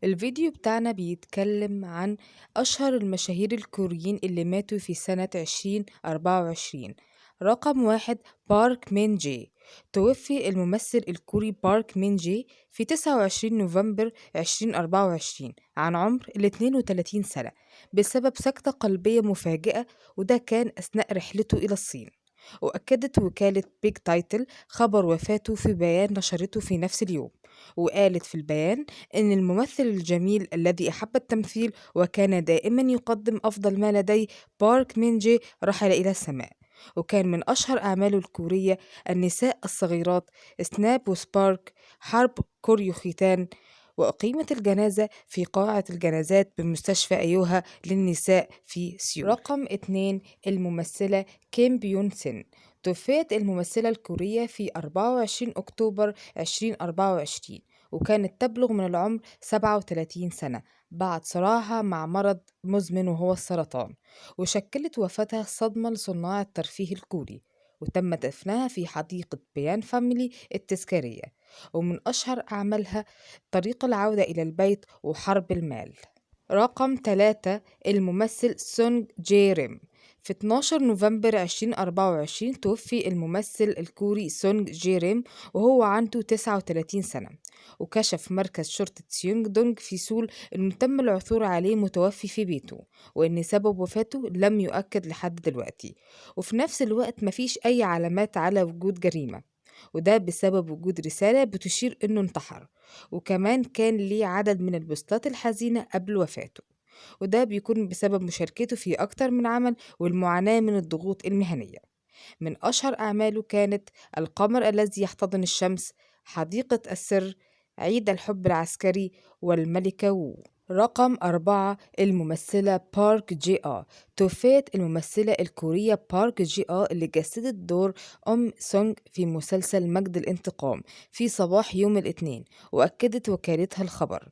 الفيديو بتاعنا بيتكلم عن أشهر المشاهير الكوريين اللي ماتوا في سنة 2024. رقم واحد، بارك مين جي. توفي الممثل الكوري بارك مين جي في 29 نوفمبر 2024 عن عمر ال 32 سنة بسبب سكتة قلبية مفاجئة، وده كان أثناء رحلته إلى الصين. وأكدت وكالة بيج تايتل خبر وفاته في بيان نشرته في نفس اليوم، وقالت في البيان إن الممثل الجميل الذي أحب التمثيل وكان دائما يقدم أفضل ما لديه، بارك مين جي، رحل إلى السماء. وكان من أشهر أعماله الكورية النساء الصغيرات، سناب وسبارك، حرب كوريو ختان. وأقيمت الجنازة في قاعة الجنازات بمستشفى أيوها للنساء في سيول. رقم 2، الممثلة كيم بيون سين. توفيت الممثلة الكورية في 24 أكتوبر 2024، وكانت تبلغ من العمر 37 سنة بعد صراعها مع مرض مزمن وهو السرطان. وشكلت وفاتها صدمة لصناع الترفيه الكوري، وتم دفنها في حديقة بيان فاميلي التذكارية. ومن أشهر أعمالها طريق العودة إلى البيت وحرب المال. رقم 3، الممثل سونج جي ريم. في 12 نوفمبر 2024 توفي الممثل الكوري سونج جي ريم وهو عنده 39 سنة. وكشف مركز شرطة سيونج دونج في سول إنه تم العثور عليه متوفي في بيته، وإن سبب وفاته لم يؤكد لحد دلوقتي. وفي نفس الوقت مفيش أي علامات على وجود جريمة، وده بسبب وجود رسالة بتشير إنه انتحر. وكمان كان ليه عدد من البوستات الحزينة قبل وفاته، وده بيكون بسبب مشاركته في أكتر من عمل والمعاناة من الضغوط المهنية. من أشهر أعماله كانت القمر الذي يحتضن الشمس، حديقة السر، عيد الحب العسكري، والملكة وو. رقم 4، الممثلة بارك جي توفيت الممثلة الكورية بارك جي اللي جسدت دور سونج في مسلسل مجد الانتقام في صباح يوم الاثنين. وأكدت وكالتها الخبر،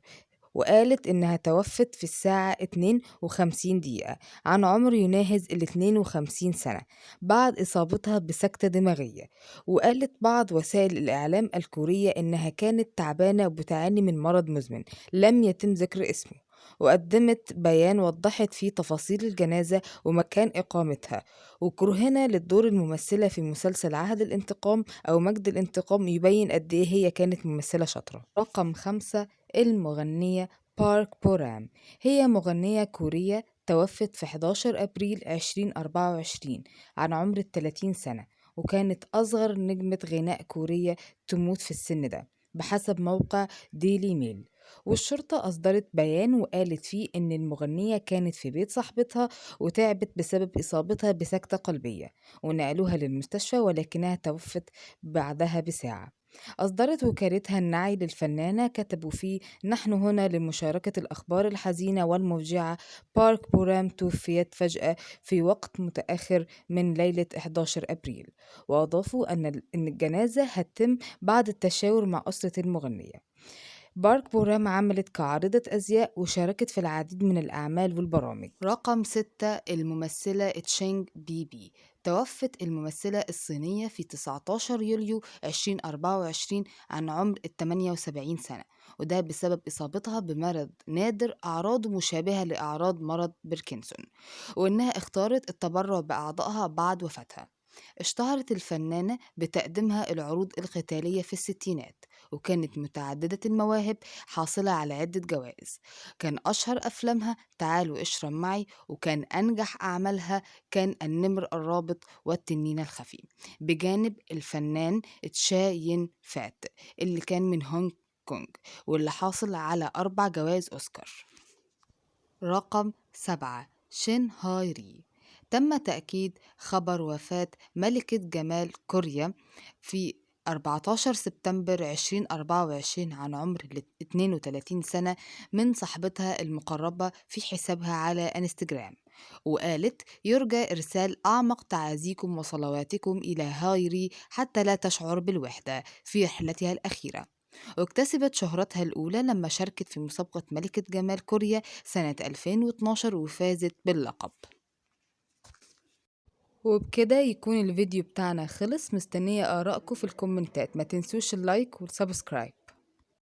وقالت إنها توفت في الساعة 52 دقيقة عن عمر يناهز ال 52 سنة بعد إصابتها بسكتة دماغية. وقالت بعض وسائل الإعلام الكورية إنها كانت تعبانة وبتعاني من مرض مزمن لم يتم ذكر اسمه. وقدمت بيان وضحت فيه تفاصيل الجنازة ومكان إقامتها. وكرهنا للدور الممثلة في مسلسل عهد الانتقام أو مجد الانتقام يبين قد إيه هي كانت ممثلة شاطرة. رقم 5، المغنية بارك بورام. هي مغنية كورية توفت في 11 أبريل 2024 عن عمر 30 سنة، وكانت أصغر نجمة غناء كورية تموت في السن ده بحسب موقع ديلي ميل. والشرطة أصدرت بيان وقالت فيه إن المغنية كانت في بيت صاحبتها وتعبت بسبب إصابتها بسكتة قلبية، ونقلوها للمستشفى ولكنها توفت بعدها بساعة. أصدرت وكالتها النعي للفنانة كتبوا فيه: نحن هنا لمشاركة الأخبار الحزينة والموجعة. بارك بورام توفيت فجأة في وقت متأخر من ليلة 11 أبريل. وأضافوا إن الجنازة هتتم بعد التشاور مع أسرة المغنية. بارك بورام عملت كعارضة أزياء وشاركت في العديد من الأعمال والبرامج. رقم 6، الممثلة تشينج بيبي. توفت الممثلة الصينية في 19 يوليو 2024 عن عمر 78 سنة، وده بسبب إصابتها بمرض نادر أعراضه مشابهة لأعراض مرض باركنسون، وإنها اختارت التبرع بأعضائها بعد وفاتها. اشتهرت الفنانة بتقديمها العروض القتالية في الستينات، وكانت متعددة المواهب حاصلة على عدة جوائز. كان أشهر أفلامها تعالوا اشرب معي، وكان أنجح أعمالها كان النمر الرابط والتنين الخفي، بجانب الفنان تشا ين فات اللي كان من هونج كونج، واللي حاصل على 4 جوائز أوسكار. رقم 7، شين هاي ري. تم تأكيد خبر وفاة ملكة جمال كوريا في 14 سبتمبر 2024 عن عمر 32 سنة من صاحبتها المقربة في حسابها على انستجرام. وقالت: يرجى إرسال أعمق تعازيكم وصلواتكم إلى هايري حتى لا تشعر بالوحدة في رحلتها الأخيرة. واكتسبت شهرتها الأولى لما شاركت في مسابقة ملكة جمال كوريا سنة 2012 وفازت باللقب. وبكده يكون الفيديو بتاعنا خلص. مستنية آرائكم في الكومنتات، ما تنسوش اللايك والسبسكرايب.